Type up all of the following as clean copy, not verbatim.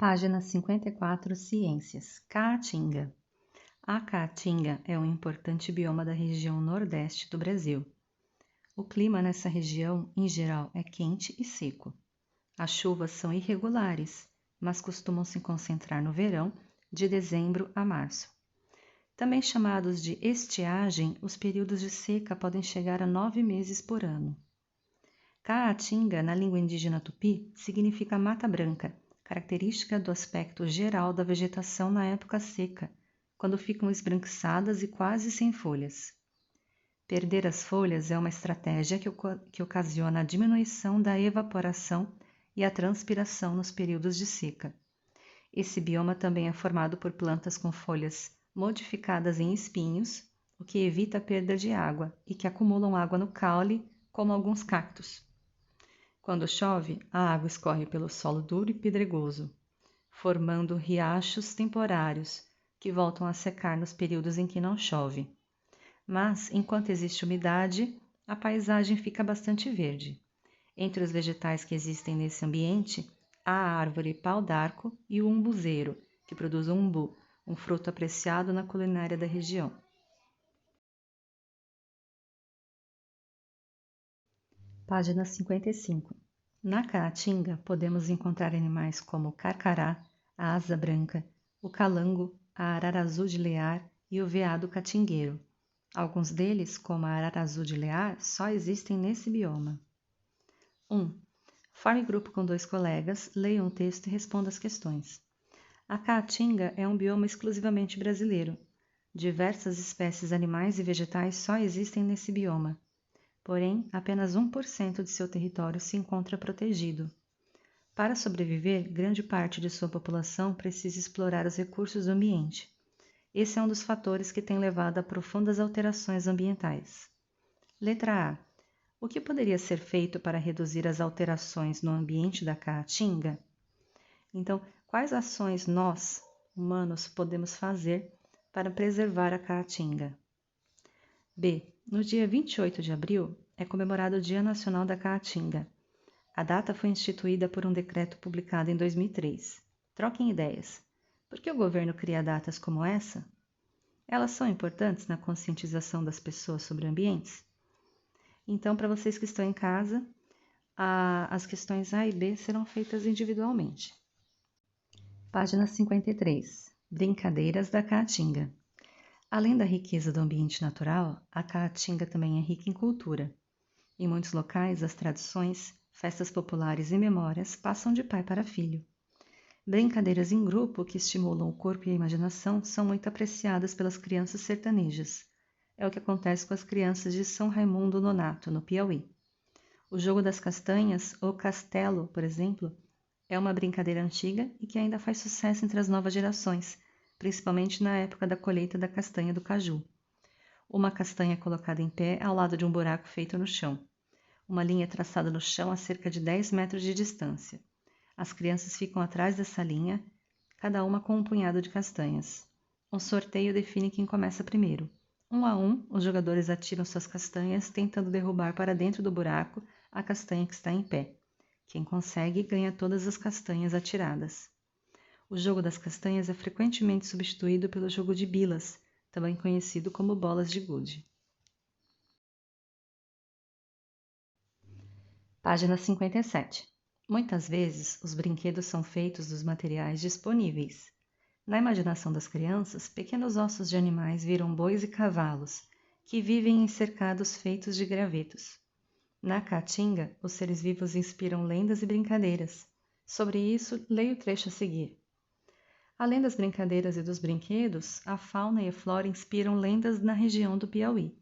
Página 54, Ciências. Caatinga. A Caatinga é um importante bioma da região nordeste do Brasil. O clima nessa região, em geral, é quente e seco. As chuvas são irregulares, mas costumam se concentrar no verão, de dezembro a março. Também chamados de estiagem, os períodos de seca podem chegar a 9 meses por ano. Caatinga, na língua indígena tupi, significa mata branca, característica do aspecto geral da vegetação na época seca, quando ficam esbranquiçadas e quase sem folhas. Perder as folhas é uma estratégia que ocasiona a diminuição da evaporação e a transpiração nos períodos de seca. Esse bioma também é formado por plantas com folhas modificadas em espinhos, o que evita a perda de água e que acumulam água no caule, como alguns cactos. Quando chove, a água escorre pelo solo duro e pedregoso, formando riachos temporários que voltam a secar nos períodos em que não chove. Mas, enquanto existe umidade, a paisagem fica bastante verde. Entre os vegetais que existem nesse ambiente, há a árvore pau-d'arco e o umbuzeiro, que produz umbu, um fruto apreciado na culinária da região. Página 55. Na Caatinga, podemos encontrar animais como o carcará, a asa branca, o calango, a arara-azul de Lear e o veado catingueiro. Alguns deles, como a arara-azul de Lear, só existem nesse bioma. 1. Forme grupo com 2 colegas, leiam o texto e responda as questões. A Caatinga é um bioma exclusivamente brasileiro. Diversas espécies animais e vegetais só existem nesse bioma. Porém, apenas 1% de seu território se encontra protegido. Para sobreviver, grande parte de sua população precisa explorar os recursos do ambiente. Esse é um dos fatores que tem levado a profundas alterações ambientais. Letra A. O que poderia ser feito para reduzir as alterações no ambiente da Caatinga? Então, quais ações nós, humanos, podemos fazer para preservar a Caatinga? B. No dia 28 de abril é comemorado o Dia Nacional da Caatinga. A data foi instituída por um decreto publicado em 2003. Troquem ideias. Por que o governo cria datas como essa? Elas são importantes na conscientização das pessoas sobre ambientes? Então, para vocês que estão em casa, as questões A e B serão feitas individualmente. Página 53. Brincadeiras da Caatinga. Além da riqueza do ambiente natural, a Caatinga também é rica em cultura. Em muitos locais, as tradições, festas populares e memórias passam de pai para filho. Brincadeiras em grupo que estimulam o corpo e a imaginação são muito apreciadas pelas crianças sertanejas. É o que acontece com as crianças de São Raimundo Nonato, no Piauí. O jogo das castanhas, ou castelo, por exemplo, é uma brincadeira antiga e que ainda faz sucesso entre as novas gerações, principalmente na época da colheita da castanha do caju. Uma castanha é colocada em pé ao lado de um buraco feito no chão. Uma linha é traçada no chão a cerca de 10 metros de distância. As crianças ficam atrás dessa linha, cada uma com um punhado de castanhas. Um sorteio define quem começa primeiro. 1 a 1, os jogadores atiram suas castanhas, tentando derrubar para dentro do buraco a castanha que está em pé. Quem consegue ganha todas as castanhas atiradas. O jogo das castanhas é frequentemente substituído pelo jogo de bilas, também conhecido como bolas de gude. Página 57. Muitas vezes, os brinquedos são feitos dos materiais disponíveis. Na imaginação das crianças, pequenos ossos de animais viram bois e cavalos, que vivem em cercados feitos de gravetos. Na Caatinga, os seres vivos inspiram lendas e brincadeiras. Sobre isso, leia o trecho a seguir. Além das brincadeiras e dos brinquedos, a fauna e a flora inspiram lendas na região do Piauí.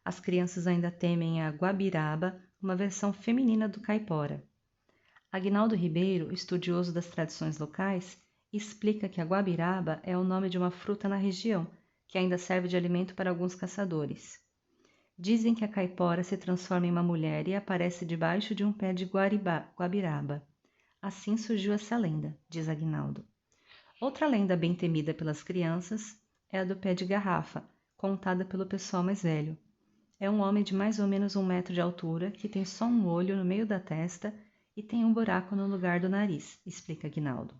As crianças ainda temem a guabiraba, uma versão feminina do caipora. Aguinaldo Ribeiro, estudioso das tradições locais, explica que a guabiraba é o nome de uma fruta na região, que ainda serve de alimento para alguns caçadores. Dizem que a caipora se transforma em uma mulher e aparece debaixo de um pé de guabiraba. Assim surgiu essa lenda, diz Aguinaldo. Outra lenda bem temida pelas crianças é a do pé de garrafa, contada pelo pessoal mais velho. É um homem de mais ou menos 1 metro de altura que tem só um olho no meio da testa e tem um buraco no lugar do nariz, explica Aguinaldo.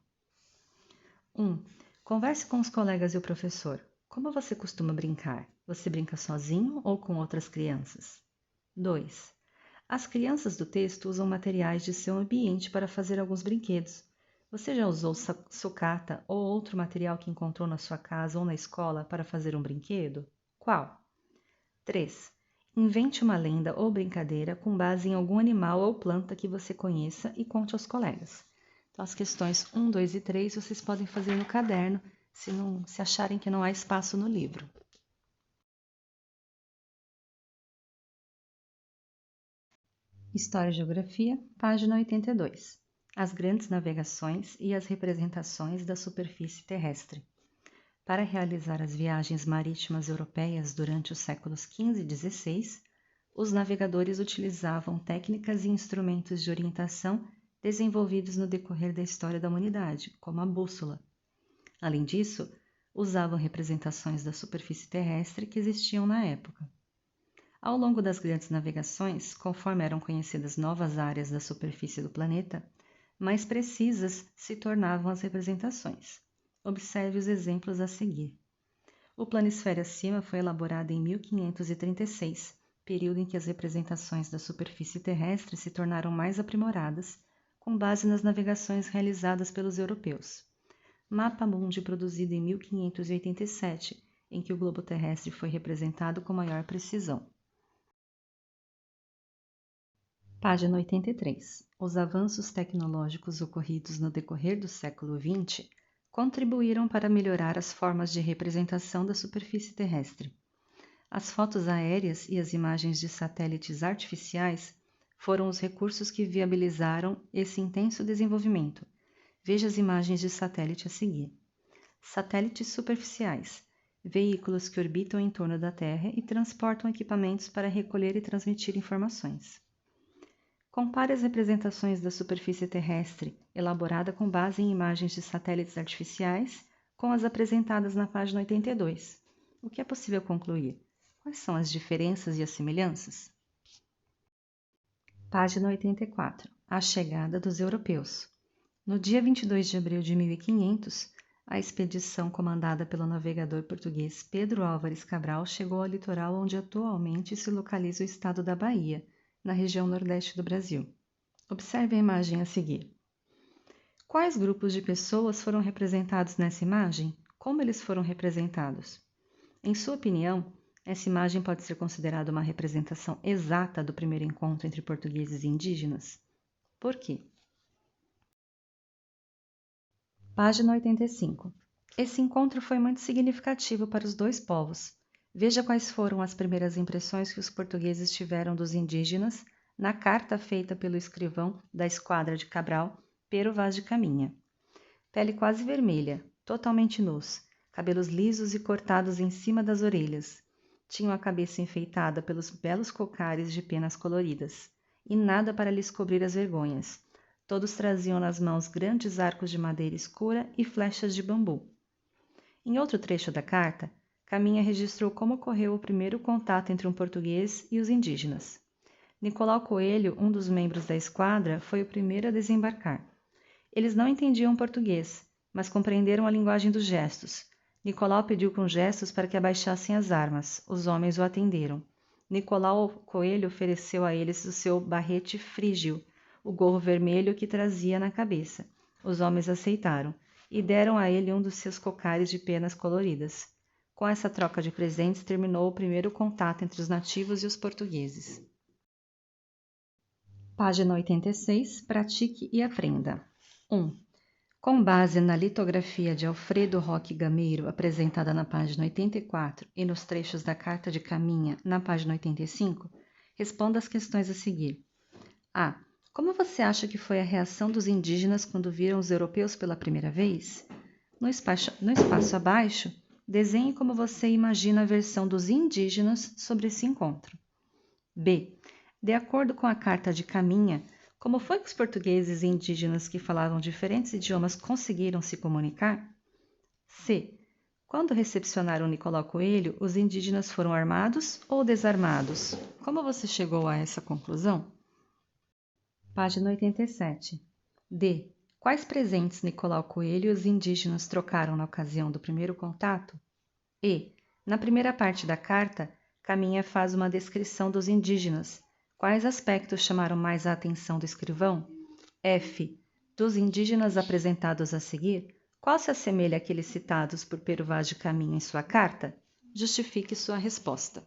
1. Converse com os colegas e o professor. Como você costuma brincar? Você brinca sozinho ou com outras crianças? 2. As crianças do texto usam materiais de seu ambiente para fazer alguns brinquedos. Você já usou sucata ou outro material que encontrou na sua casa ou na escola para fazer um brinquedo? Qual? 3. Invente uma lenda ou brincadeira com base em algum animal ou planta que você conheça e conte aos colegas. Então, as questões 1, 2 e 3 vocês podem fazer no caderno, se acharem que não há espaço no livro. História e Geografia, página 82. As grandes navegações e as representações da superfície terrestre. Para realizar as viagens marítimas europeias durante os séculos XV e XVI, os navegadores utilizavam técnicas e instrumentos de orientação desenvolvidos no decorrer da história da humanidade, como a bússola. Além disso, usavam representações da superfície terrestre que existiam na época. Ao longo das grandes navegações, conforme eram conhecidas novas áreas da superfície do planeta, mais precisas se tornavam as representações. Observe os exemplos a seguir. O planisfério acima foi elaborado em 1536, período em que as representações da superfície terrestre se tornaram mais aprimoradas, com base nas navegações realizadas pelos europeus. Mapa Mundi produzido em 1587, em que o globo terrestre foi representado com maior precisão. Página 83. Os avanços tecnológicos ocorridos no decorrer do século XX contribuíram para melhorar as formas de representação da superfície terrestre. As fotos aéreas e as imagens de satélites artificiais foram os recursos que viabilizaram esse intenso desenvolvimento. Veja as imagens de satélite a seguir. Satélites superficiais, veículos que orbitam em torno da Terra e transportam equipamentos para recolher e transmitir informações. Compare as representações da superfície terrestre, elaborada com base em imagens de satélites artificiais, com as apresentadas na página 82. O que é possível concluir? Quais são as diferenças e as semelhanças? Página 84. A chegada dos europeus. No dia 22 de abril de 1500, a expedição comandada pelo navegador português Pedro Álvares Cabral chegou ao litoral onde atualmente se localiza o estado da Bahia, na região nordeste do Brasil. Observe a imagem a seguir. Quais grupos de pessoas foram representados nessa imagem? Como eles foram representados? Em sua opinião, essa imagem pode ser considerada uma representação exata do primeiro encontro entre portugueses e indígenas? Por quê? Página 85. Esse encontro foi muito significativo para os dois povos. Veja quais foram as primeiras impressões que os portugueses tiveram dos indígenas na carta feita pelo escrivão da esquadra de Cabral, Pero Vaz de Caminha. Pele quase vermelha, totalmente nus, cabelos lisos e cortados em cima das orelhas. Tinham a cabeça enfeitada pelos belos cocares de penas coloridas, e nada para lhes cobrir as vergonhas. Todos traziam nas mãos grandes arcos de madeira escura e flechas de bambu. Em outro trecho da carta, Caminha registrou como ocorreu o primeiro contato entre um português e os indígenas. Nicolau Coelho, um dos membros da esquadra, foi o primeiro a desembarcar. Eles não entendiam português, mas compreenderam a linguagem dos gestos. Nicolau pediu com gestos para que abaixassem as armas. Os homens o atenderam. Nicolau Coelho ofereceu a eles o seu barrete frígio, o gorro vermelho que trazia na cabeça. Os homens aceitaram e deram a ele um dos seus cocares de penas coloridas. Com essa troca de presentes terminou o primeiro contato entre os nativos e os portugueses. Página 86. Pratique e aprenda. 1. Com base na litografia de Alfredo Roque Gameiro, apresentada na página 84 e nos trechos da Carta de Caminha, na página 85, responda as questões a seguir. A. Como você acha que foi a reação dos indígenas quando viram os europeus pela primeira vez? No espaço abaixo, desenhe como você imagina a versão dos indígenas sobre esse encontro. B. De acordo com a Carta de Caminha, como foi que os portugueses e indígenas que falavam diferentes idiomas conseguiram se comunicar? C. Quando recepcionaram Nicolau Coelho, os indígenas foram armados ou desarmados? Como você chegou a essa conclusão? Página 87. D. Quais presentes Nicolau Coelho e os indígenas trocaram na ocasião do primeiro contato? E, na primeira parte da carta, Caminha faz uma descrição dos indígenas. Quais aspectos chamaram mais a atenção do escrivão? F. Dos indígenas apresentados a seguir, qual se assemelha àqueles citados por Pero Vaz de Caminha em sua carta? Justifique sua resposta.